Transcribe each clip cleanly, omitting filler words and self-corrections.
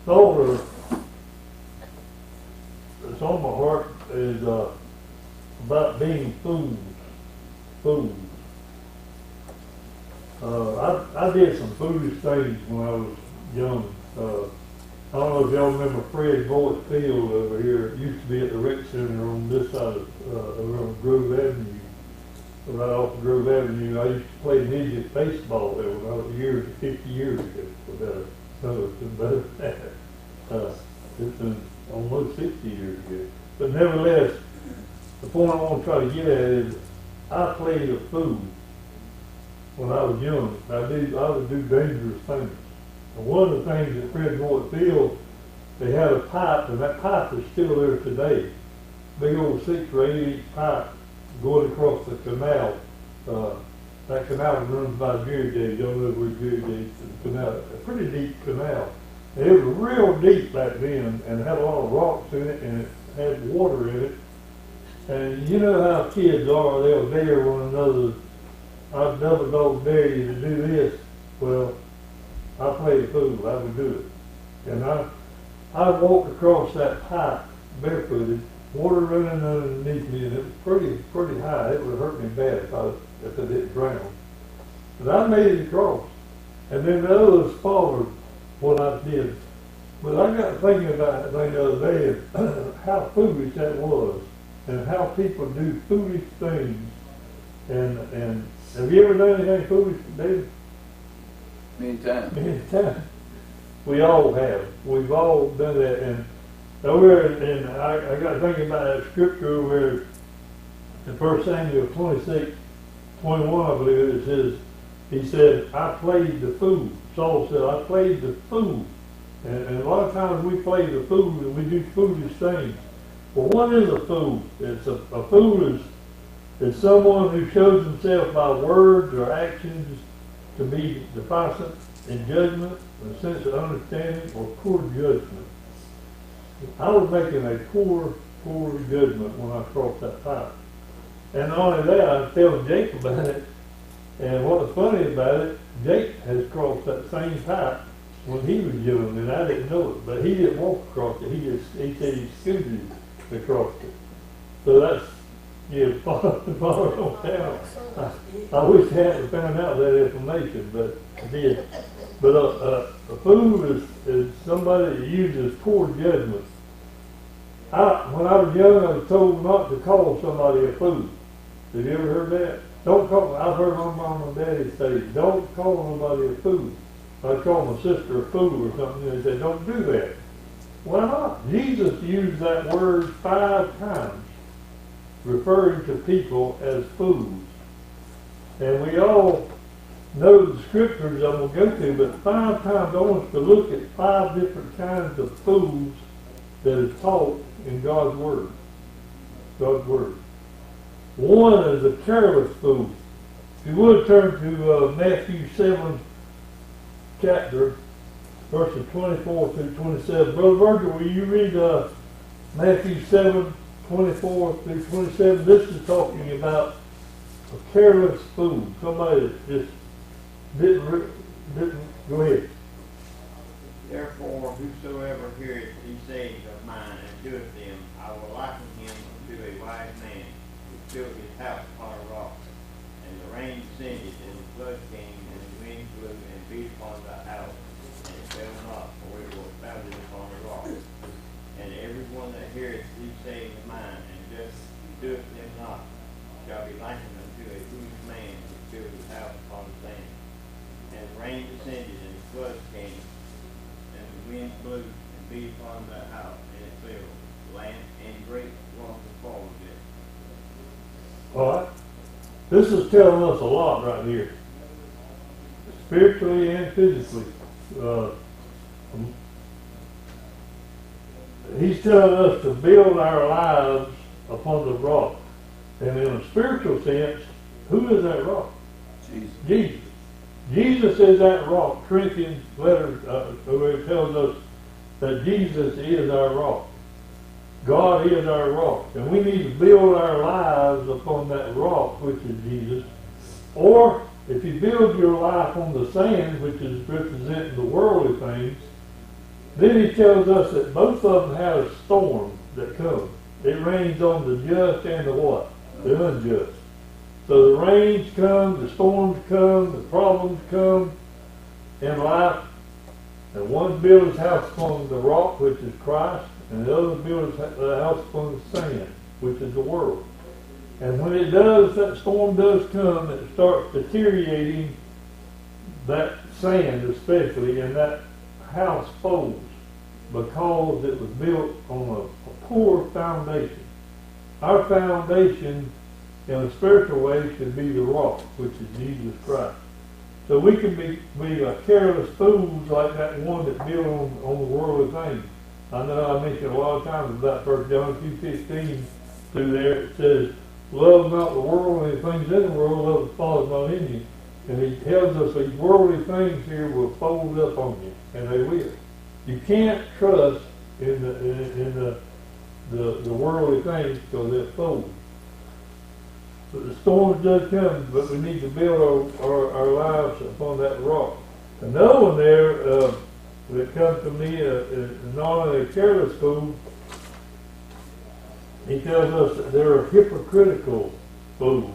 thought that's on my heart is about being fools. Fools. I did some foolish things when I was young. I don't know if y'all remember Fred Boyd Field over here. It used to be at the rec center on this side of around Grove Avenue. Right off of Grove Avenue. I used to play midget baseball there when I was 50 years ago. No, it's been better than that. It's been almost 60 years ago. But nevertheless, the point I want to try to get at is I played a fool when I was young. I would do dangerous things. And one of the things at Fred Boyd Field, they had a pipe, and that pipe is still there today. Big old 6 or 8 inch pipe going across the canal. That canal runs by Jerry Days. Y'all know where Jerry Days is, the canal. A pretty deep canal. And it was real deep back then, and it had a lot of rocks in it, and it had water in it. And you know how kids are, they'll dare one another. I'd double dog dare you to do this. Well, I played a fool, I would do it. And I walked across that pipe barefooted, water running underneath me, and it was pretty high. It would hurt me bad if I didn't drown. But I made it across. And then the others followed what I did. But I got thinking about it the other day, how foolish that was, and how people do foolish things. And have you ever done anything foolish, David? Many times. Many times. We all have. We've all done that. And I got thinking about that scripture where in 1 Samuel 26, 21, I believe it says, he said, I played the fool. Saul said, I played the fool. And a lot of times we play the fool and we do foolish things. Well, what is a fool? A fool is someone who shows himself by words or actions to be deficient in judgment, a sense of understanding, or poor judgment. I was making a poor judgment when I crossed that pipe. And not only that, I told Jake about it. And what was funny about it, Jake has crossed that same pipe when he was young, and I didn't know it. But he didn't walk across it. He said he scooted across it. So that's, follow on down. I wish I hadn't found out that information, but I did. But a fool is somebody that uses poor judgment. When I was young, I was told not to call somebody a fool. Have you ever heard that? I've heard my mom and daddy say, don't call nobody a fool. I call my sister a fool or something, and they said, don't do that. Why not? Jesus used that word 5 times, referring to people as fools. And we all know the scriptures I'm going to go to, but 5 times I want us to look at 5 different kinds of fools that is taught in God's Word. God's Word. One is a careless fool. If you would turn to Matthew 7 chapter, verses 24 through 27. Brother Virgil, will you read Matthew 7, 24 through 27? This is talking about a careless fool. Somebody that just didn't go ahead. Therefore, whosoever heareth these sayings of mine and doeth them, I will liken him unto a wise man who built his house upon a rock. And the rain descended, and the flood came, and the wind blew and beat upon the house, and it fell not, for it was founded upon a rock. And every one that heareth these sayings of mine and doeth them not shall be likened unto a foolish man who built his house upon the sand. And the rain descended, and the flood came, and the wind blew and beat upon that house, and it fell, and great was the fall of it. All right. This is telling us a lot right here, spiritually and physically. He's telling us to build our lives upon the rock. And in a spiritual sense, who is that rock? Jesus. Jesus is that rock. Corinthians letter where it tells us that Jesus is our rock. God is our rock. And we need to build our lives upon that rock, which is Jesus. Or if you build your life on the sand, which is representing the worldly things, Then he tells us that both of them have a storm that comes. It rains on the just and the what? The unjust. So the rains come, the storms come, the problems come in life. And one builds his house upon the rock, which is Christ, and the other builds the house upon the sand, which is the world. And when it does, that storm does come, it starts deteriorating that sand especially, and that house folds because it was built on a poor foundation. Our foundation in a spiritual way should be the rock, which is Jesus Christ. So we can be careless fools like that one that built on the worldly things. I know I mentioned a lot of times about 1 John 2:15 through there. It says, love not the world and the things in the world, love the Father not in you. And he tells us these worldly things here will fold up on you, and they will. You can't trust in the worldly things because they'll fold. But the storms does come, but we need to build our lives upon that rock. Another one there that comes to me is not only a careless fool, he tells us that there are hypocritical fools.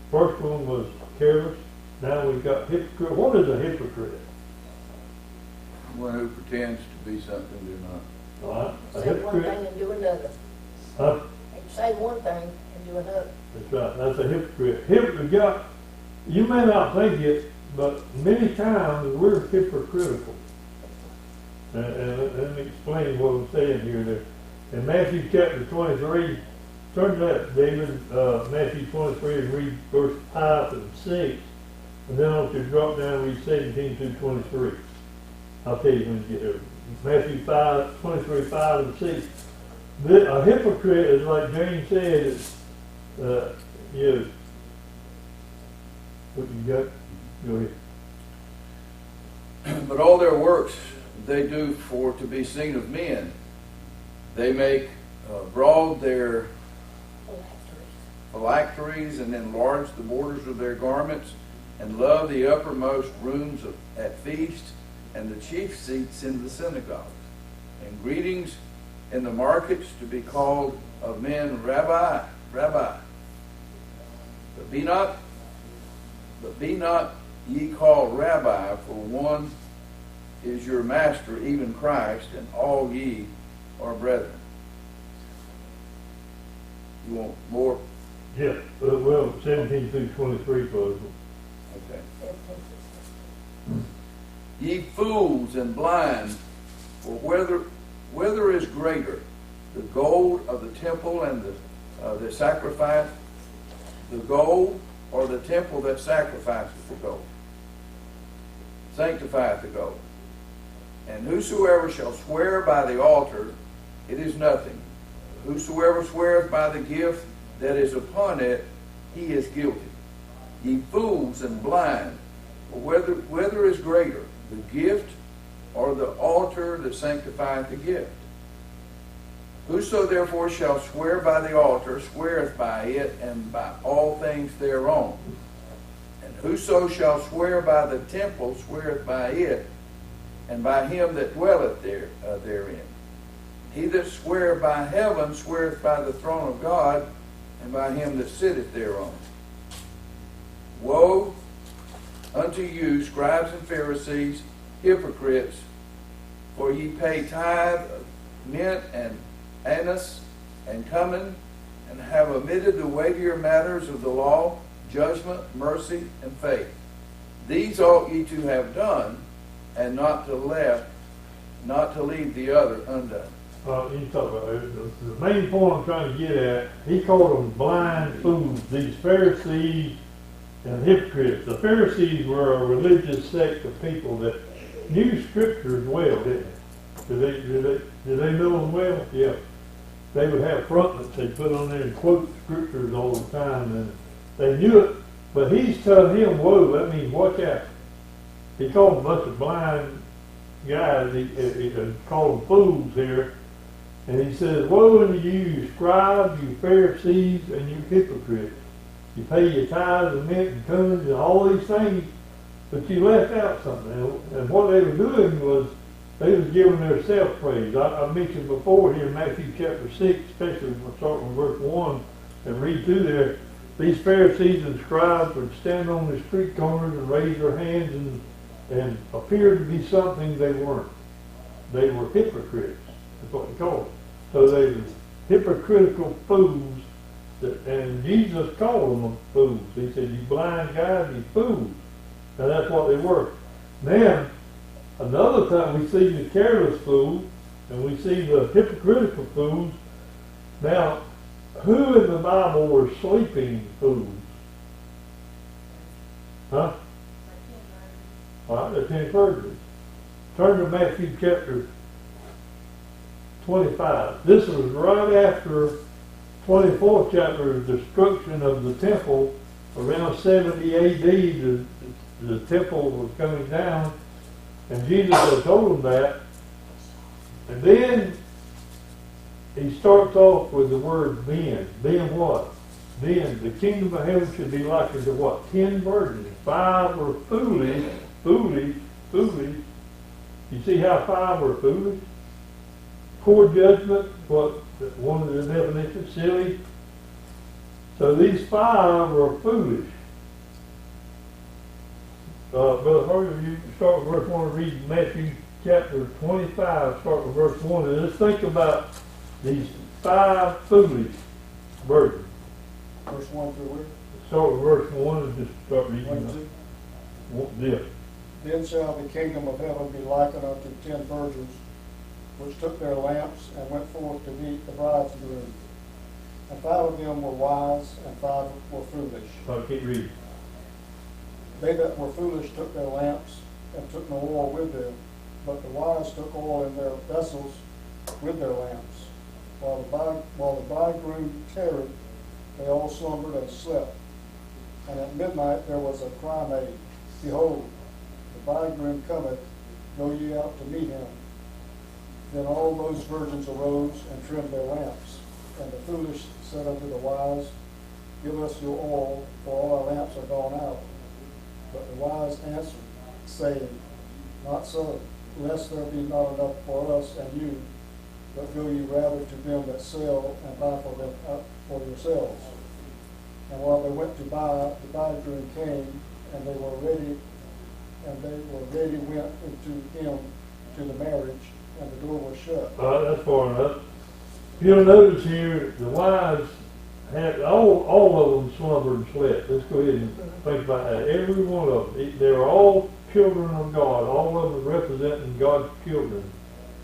First one was careless, now we've got hypocrite. What is a hypocrite? One who pretends to be something they're not. All right? A Say one hypocrite. thing and do another. Huh? They say one thing and do another. That's right. That's a hypocrite. You may not think it, but many times we're hypocritical. And let me explain what I'm saying here. There. In Matthew chapter 23, turn to that, David, Matthew 23, and read verse 5 and 6. And then I want you to drop down and read 17 through 23. I'll tell you when you get there. Matthew 23, 5 and 6. A hypocrite is like James said, is, what you got? Go ahead. But all their works they do for to be seen of men. They make broad their phylacteries and enlarge the borders of their garments, and love the uppermost rooms at feasts and the chief seats in the synagogues, and greetings in the markets to be called of men, Rabbi, Rabbi. But be not ye called Rabbi, for one is your master, even Christ, and all ye are brethren. You want more? Yeah, well, 17 through 23 for us. Okay. Ye fools and blind, for whether is greater, the gold of the temple and the sacrifice, the gold, or the temple that sacrifices the gold? Sanctifieth the gold. And whosoever shall swear by the altar, it is nothing. Whosoever sweareth by the gift that is upon it, he is guilty. Ye fools and blind, for whether is greater, the gift or the altar that sanctifieth the gift? Whoso therefore shall swear by the altar sweareth by it and by all things thereon. And whoso shall swear by the temple sweareth by it and by him that dwelleth therein. He that sweareth by heaven sweareth by the throne of God and by him that sitteth thereon. Woe unto you, scribes and Pharisees, hypocrites, for ye pay tithe of mint and anise and cumin, and have omitted the weightier matters of the law, judgment, mercy, and faith. These ought ye to have done, and not to leave the other undone. You talk about the main point I'm trying to get at. He called them blind fools. These Pharisees and hypocrites. The Pharisees were a religious sect of people that knew scriptures well, didn't they? Did they know them well? Yeah. They would have frontlets they put on there and quote scriptures all the time, and they knew it. But he's telling him, whoa, that means watch out. He called them a bunch of blind guys. He called them fools here. And he says, woe unto you, you scribes, you Pharisees, and you hypocrites. You pay your tithes and mint and cumin and all these things, but you left out something. And what they were doing was They was giving their self-praise. I mentioned before here in Matthew chapter 6, especially when starting with verse 1 and read through there, these Pharisees and scribes would stand on the street corners and raise their hands and appear to be something they weren't. They were hypocrites. That's what they called them. So they were hypocritical fools. And Jesus called them fools. He said, "You blind guys, you fools." And that's what they were. Then, another time we see the careless fool, and we see the hypocritical fools. Now, who in the Bible were sleeping fools? Huh? All right, the 10 virgins. Turn to Matthew chapter 25. This was right after 24th chapter, destruction of the temple. Around 70 AD, the temple was coming down, and Jesus had told them that. And then he starts off with the word then. Then what? Then the kingdom of heaven should be likened to what? 10 virgins. 5 were foolish. You see how 5 were foolish? Poor judgment, what one of the definitions, silly. So these 5 were foolish. Brother Harvey, you start with verse 1 and read Matthew chapter 25, start with verse 1, and let's think about these 5 foolish virgins. Verse 1 through where? Start with verse 1 and just start 1 reading. and 2. Yeah. Then shall the kingdom of heaven be likened unto 10 virgins, which took their lamps and went forth to meet the bridegroom. And 5 of them were wise, and 5 were foolish. I'll keep reading. They that were foolish took their lamps, and took no oil with them, but the wise took oil in their vessels with their lamps. While the bridegroom tarried, they all slumbered and slept. And at midnight there was a cry made, Behold, the bridegroom cometh, go ye out to meet him. Then all those virgins arose and trimmed their lamps. And the foolish said unto the wise, Give us your oil, for all our lamps are gone out. But the wise answered, saying, Not so, lest there be not enough for us and you, but go ye rather to them that sell, and buy for them for yourselves. And while they went to buy, the bridegroom came, and they were ready, went into him to the marriage, and the door was shut. That's far enough. You'll notice here the wise had all of them slumbered and slept. Let's go ahead and think about that. Every one of them. They were all children of God. All of them representing God's children.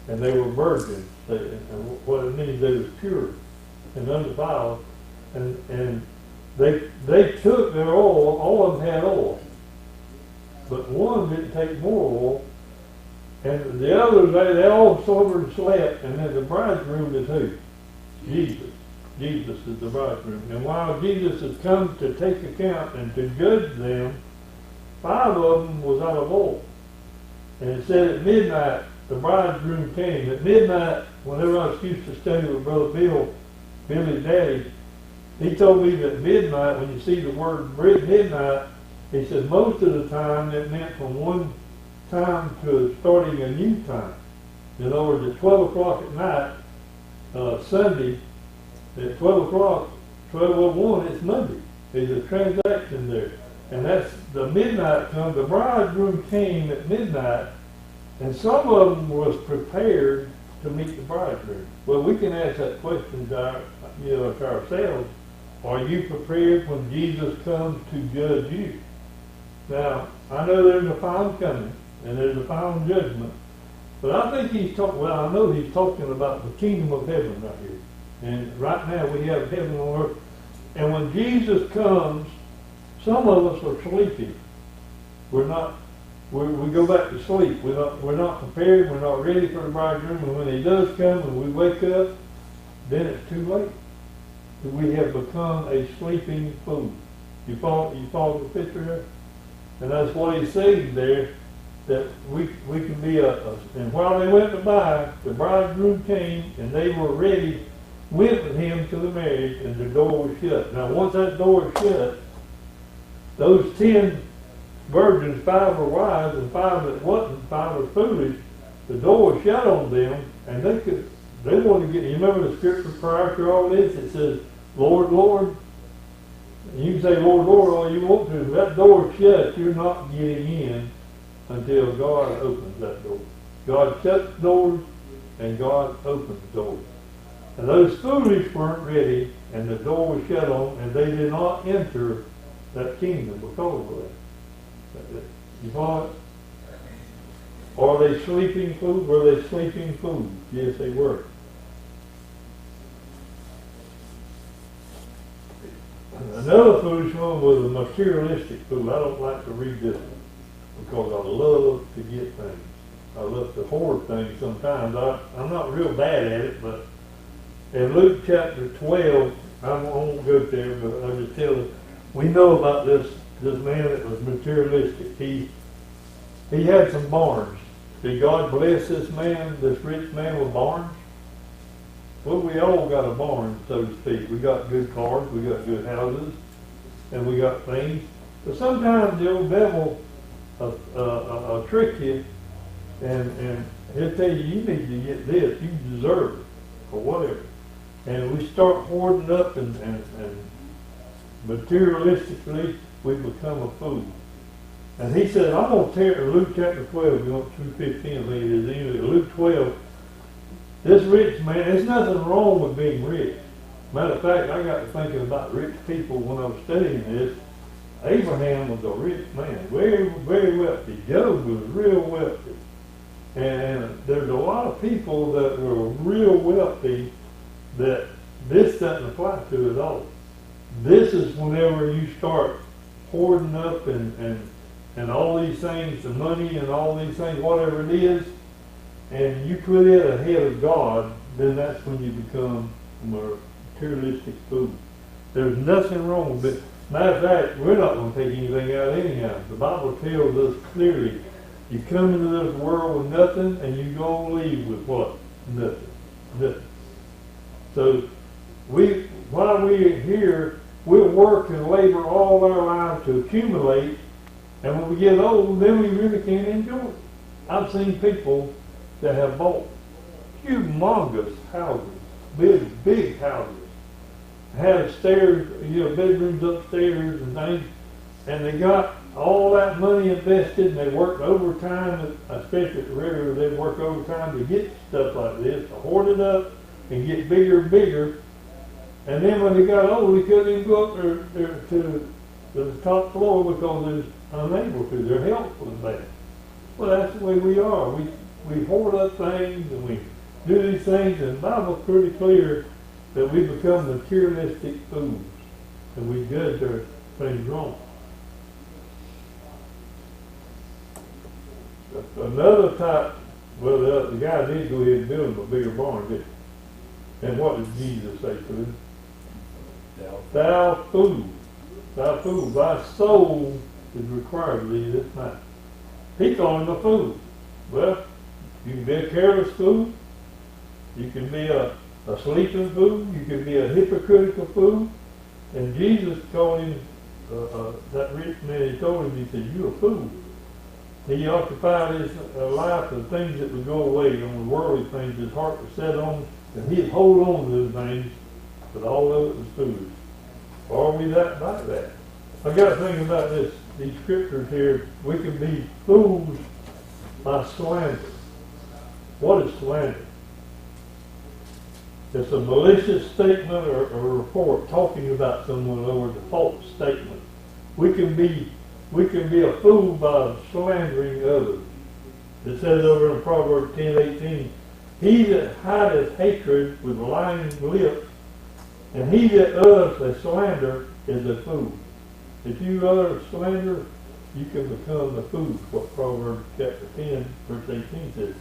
And they were virgins. And what it means, they was pure and undefiled. And they took their oil. All of them had oil. But one didn't take more oil. And the others, they all slumbered and slept. And then the bridegroom is who? Jesus. Jesus is the bridegroom. And while Jesus has come to take account and to judge them, 5 of them was out of oil. And it said at midnight, the bridegroom came. At midnight, whenever I used to study with Brother Billy's daddy, he told me that midnight, when you see the word midnight, he said most of the time it meant from one time to starting a new time. In other words, at 12 o'clock at night, Sunday, at 12 o'clock, 12:01, it's Monday. There's a transaction there. And that's the midnight come. The bridegroom came at midnight, and some of them was prepared to meet the bridegroom. Well, we can ask that question to ourselves. Are you prepared when Jesus comes to judge you? Now, I know there's a final coming, and there's a final judgment, but I think I know he's talking about the kingdom of heaven right here. And right now we have heaven on earth. And when Jesus comes, some of us are sleeping. We go back to sleep. We're not prepared. We're not ready for the bridegroom. And when he does come and we wake up, then it's too late. We have become a sleeping fool. You follow the picture there? And that's what he's saying there, that we can be and while they went to buy, the bridegroom came and they were ready, went with him to the marriage, and the door was shut. Now once that door is shut, those 10 virgins, 5 were wise and 5 that wasn't, 5 were foolish, the door was shut on them, and they wanted to get, you remember the scripture prior to all this? It says, Lord, Lord. And you can say, Lord, Lord, all you want to. If that door is shut, you're not getting in until God opens that door. God shuts doors, and God opens doors. And those foolish weren't ready, and the door was shut on, and they did not enter that kingdom because of that. You follow it? Are they sleeping fools? Were they sleeping fools? Yes, they were. Another foolish one was a materialistic fool. I don't like to read this one because I love to get things. I love to hoard things sometimes. I'm not real bad at it, but in Luke chapter 12, I won't go there, but I'll just tell you, we know about this man that was materialistic. He had some barns. Did God bless this man, this rich man, with barns? Well, we all got a barn, so to speak. We got good cars, we got good houses, and we got things. But sometimes the old devil will trick you, and he'll tell you, you need to get this, you deserve it, or whatever. And we start hoarding up, and materialistically, we become a fool. And he said, I'm going to tear, Luke chapter 12, you want 2:15, I think it is, anyway, Luke 12, this rich man, there's nothing wrong with being rich. Matter of fact, I got to thinking about rich people when I was studying this. Abraham was a rich man, very, very wealthy. Job was real wealthy. And there's a lot of people that were real wealthy that this doesn't apply to at all. This is whenever you start hoarding up and all these things, the money and all these things, whatever it is, and you put it ahead of God, then that's when you become a materialistic fool. There's nothing wrong with it. Matter of fact, we're not going to take anything out anyhow. The Bible tells us clearly, you come into this world with nothing, and you're going to leave with what? Nothing. Nothing. So, while we're here, we'll work and labor all our lives to accumulate, and when we get old, then we really can't enjoy it. I've seen people that have bought humongous houses, big houses, have stairs, bedrooms upstairs and things, and they got all that money invested, and they worked overtime, especially at the river, they work overtime to get stuff like this, to hoard it up and get bigger and bigger. And then when they got old, they couldn't even go up there to the top floor because they was unable to. Their health was bad. Well, that's the way we are. We hoard up things and we do these things, and the Bible's pretty clear that we become materialistic fools and we judge our things wrong. Another type, well, the guy did go ahead and build him a bigger barn, didn't he? And what did Jesus say to him? Thou fool, thy soul is required of thee this night. He called him a fool. Well, you can be a careless fool. You can be a sleeping fool. You can be a hypocritical fool. And Jesus called him, that rich man, he told him, he said, you're a fool. He occupied his life with things that would go away, on the worldly things his heart was set on, and he'd hold on to those things, but all of it was foolish. Are we that like that? I got to think about this. These scriptures here, we can be fools by slander. What is slander? It's a malicious statement or a report talking about someone or a false statement. We can be a fool by slandering others. It says over in Proverbs 10:18, he that hideth hatred with lying lips, and he that uttereth a slander is a fool. If you utter slander, you can become a fool. What Proverbs chapter 10, verse 18 says.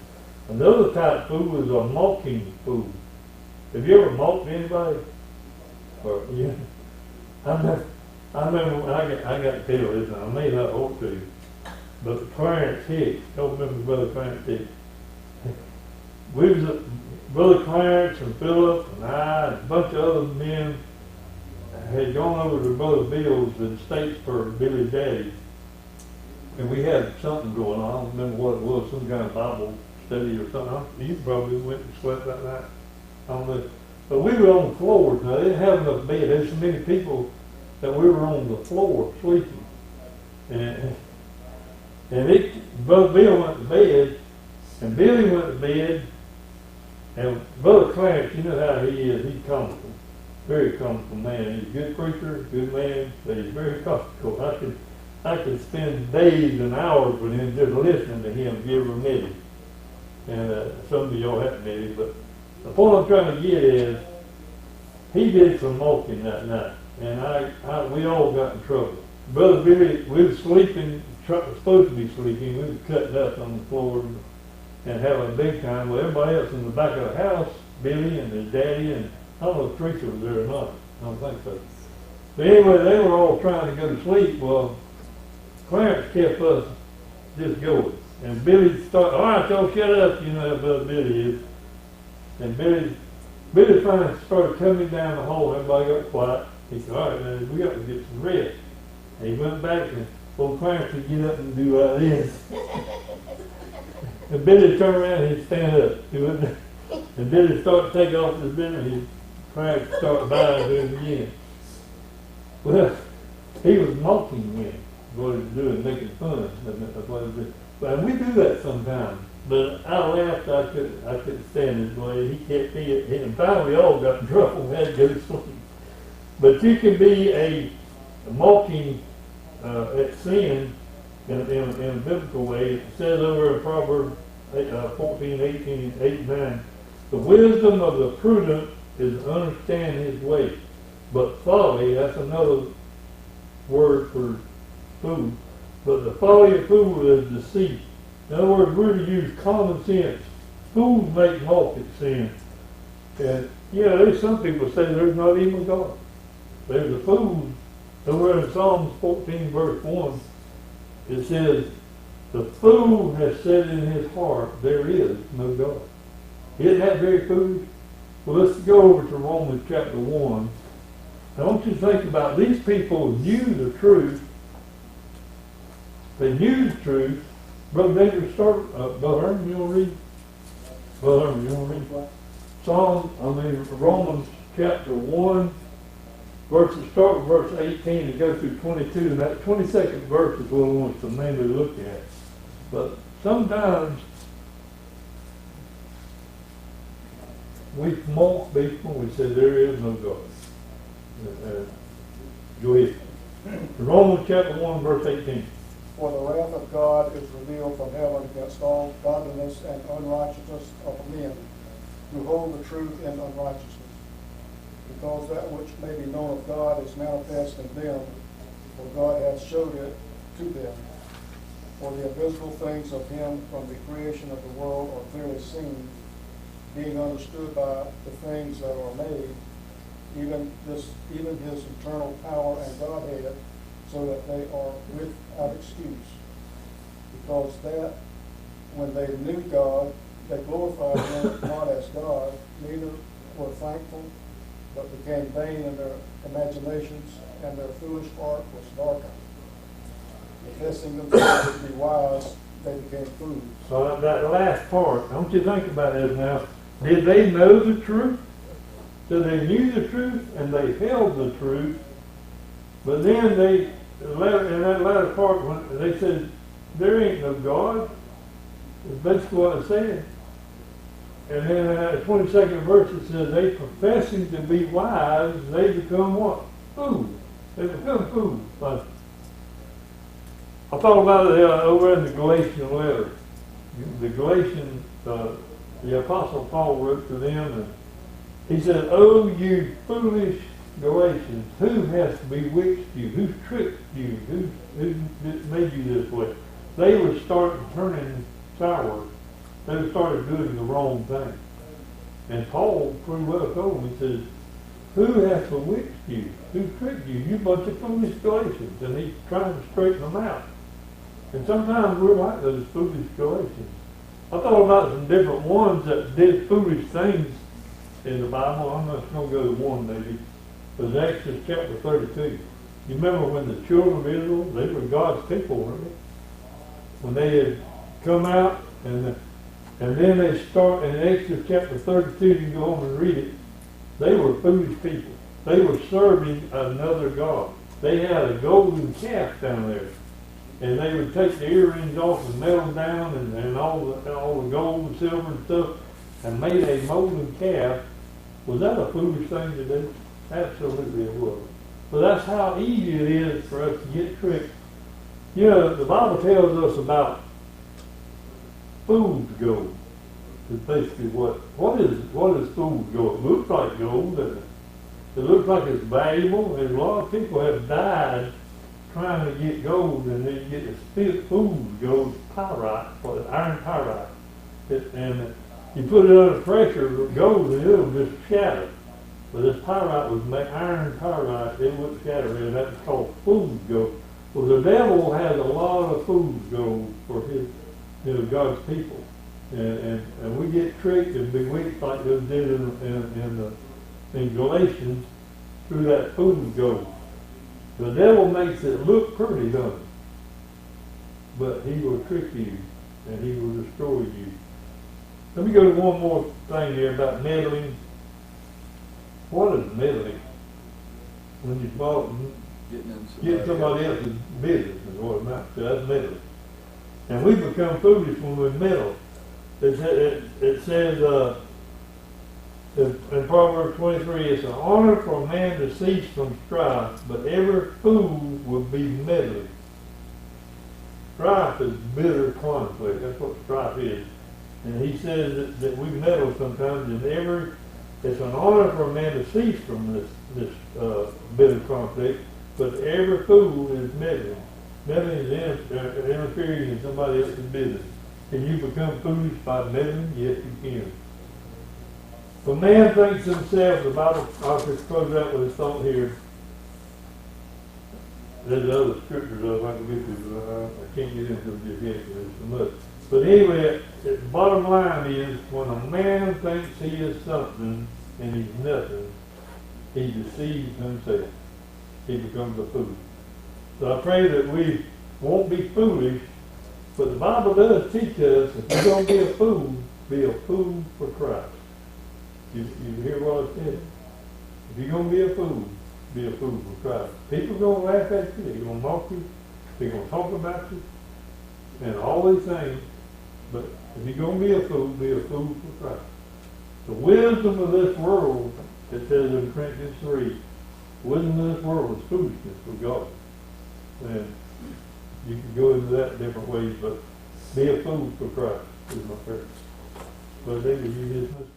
Another type of fool is a mocking fool. Have you ever mocked anybody? Or, yeah, I remember when I got to tell this, and I may not ought to, but Clarence Hicks, don't remember Brother Clarence Hicks. We was at Brother Clarence and Philip and I and a bunch of other men had gone over to Brother Bill's in Statesburg, Billy's daddy, and we had something going on. I don't remember what it was, some kind of Bible study or something. You probably went and slept that night. I don't know. But we were on the floors. Now, they didn't have enough bed. There's so many people that we were on the floor sleeping. And Brother Bill went to bed, and Billy went to bed, and Brother Clarence, you know how he is. He's comical. Very comical man. He's a good preacher, good man, but he's very comical. I could spend days and hours with him just listening to him if you ever met him. And some of y'all haven't met him, but the point I'm trying to get is, he did some milking that night, and we all got in trouble. Brother Billy, we were sleeping, supposed to be sleeping, we were cutting up on the floor and having a big time with everybody else in the back of the house, Billy and his daddy, and I don't know if Teresa was there or not, I don't think so. But anyway, they were all trying to go to sleep. Well, Clarence kept us just going. And Billy started, all right, y'all shut up, you know how Brother Billy is. And Billy finally started coming down the hall. Everybody got quiet. He said, all right, man, we got to get some rest. And he went back, and old Clarence would get up and do like this. And Billy turned around and he'd stand up. And Billy started to take off his dinner, and he'd Clarence started buying to him again. Well, he was mocking me, what he was doing, making fun. That's what he was doing. But we do that sometimes. But I laughed, I couldn't stand his way. He kept me, and finally we all got in trouble, we had to go to sleep. But you can be a mocking at sin in a biblical way. It says over in Proverbs 14, 18, 8, 9, the wisdom of the prudent is to understand his way. But folly, that's another word for fool. But the folly of fool is deceit. In other words, we're to use common sense. Fools make mock at sin. And, there's some people say there's not even a God. There's a fool. Over in Psalms 14, verse 1, it says, the fool has said in his heart, there is no God. Isn't that very foolish? Well, let's go over to Romans chapter 1. I want you to think about these people knew the truth. They knew the truth. Brother David, Brother Herman, you want to read? Brother Herman, you want to read? Romans chapter 1, start with verse 18 and go through 22. And that 22nd verse is what I want us to mainly look at. But sometimes we mock people, we say there is no God. Go ahead. Romans chapter 1, verse 18. For the wrath of God is revealed from heaven against all godliness and unrighteousness of men, who hold the truth in unrighteousness. Because that which may be known of God is manifest in them, for God hath showed it to them. For the invisible things of him from the creation of the world are clearly seen, being understood by the things that are made, even his eternal power and Godhead, so that they are without excuse. Because that when they knew God, they glorified him not as God, neither were thankful, but became vain in their imaginations, and their foolish heart was darkened. Professing themselves to be wise, they became fools. So that last part, I want you to think about this now. Did they know the truth? So they knew the truth and they held the truth, but then in that latter part, when they said, there ain't no God, is basically what it said. And then in the 22nd verse it says, they professing to be wise, they become what? Fools. They become fools. I thought about it over in the Galatian letter. The Galatian, the Apostle Paul wrote to them, and he said, oh, you foolish Galatians, who has bewitched you? Who's tricked you? Who made you this way? They were starting turning sour. They started doing the wrong thing. And Paul pretty well told them, he says, who has bewitched you? Who tricked you? You bunch of foolish Galatians. And he's trying to straighten them out. And sometimes we're like those foolish Galatians. I thought about some different ones that did foolish things in the Bible. I'm not going to go to one maybe. It was Exodus chapter 32. You remember when the children of Israel, they were God's people, weren't they? When they had come out and And then they start in Exodus chapter 32, you can go home and read it. They were foolish people. They were serving another god. They had a golden calf down there. And they would take the earrings off and melt them down and all the gold and silver and stuff and made a molten calf. Was that a foolish thing to do? Absolutely it was. But that's how easy it is for us to get tricked. You know, the Bible tells us about fool's gold. Is basically what is fool's gold? It looks like gold, doesn't it? It looks like it's valuable, and a lot of people have died trying to get gold, and then you get the fool's gold, pyrite, iron pyrite. And you put it under pressure with gold, and it'll just shatter. But this pyrite was iron pyrite, it wouldn't shatter, and that's called fool's gold. Well, the devil has a lot of fool's gold for his, God's people. And we get tricked and bewitched like those did in Galatians through that fool's gold. The devil makes it look pretty, doesn't it? But he will trick you and he will destroy you. Let me go to one more thing here about meddling. What is meddling? When you get somebody else's business is what it amounts to. That's meddling. And we become foolish when we meddle. It says in Proverbs 23, it's an honor for a man to cease from strife, but every fool will be meddling. Strife is bitter conflict. That's what strife is. And he says that we meddle sometimes, and it's an honor for a man to cease from this bitter conflict, but every fool is meddling. Meddling is interfering in somebody else's business. Can you become foolish by meddling? Yes, you can. When man thinks himself, the Bible, I'll just close out with this thought here. There's other scriptures I can get to, but I can't get into them just yet because there's so much. But anyway, the bottom line is, when a man thinks he is something and he's nothing, he deceives himself. He becomes a fool. So I pray that we won't be foolish, but the Bible does teach us, if you're going to be a fool for Christ. You hear what I said? If you're going to be a fool for Christ. People are going to laugh at you, they're going to mock you, they're going to talk about you, and all these things. But if you're going to be a fool for Christ. The wisdom of this world, it says in Corinthians 3, wisdom of this world is foolishness for God. And you can go into that different ways, but be a fool for Christ is my prayer. But David, you dismiss.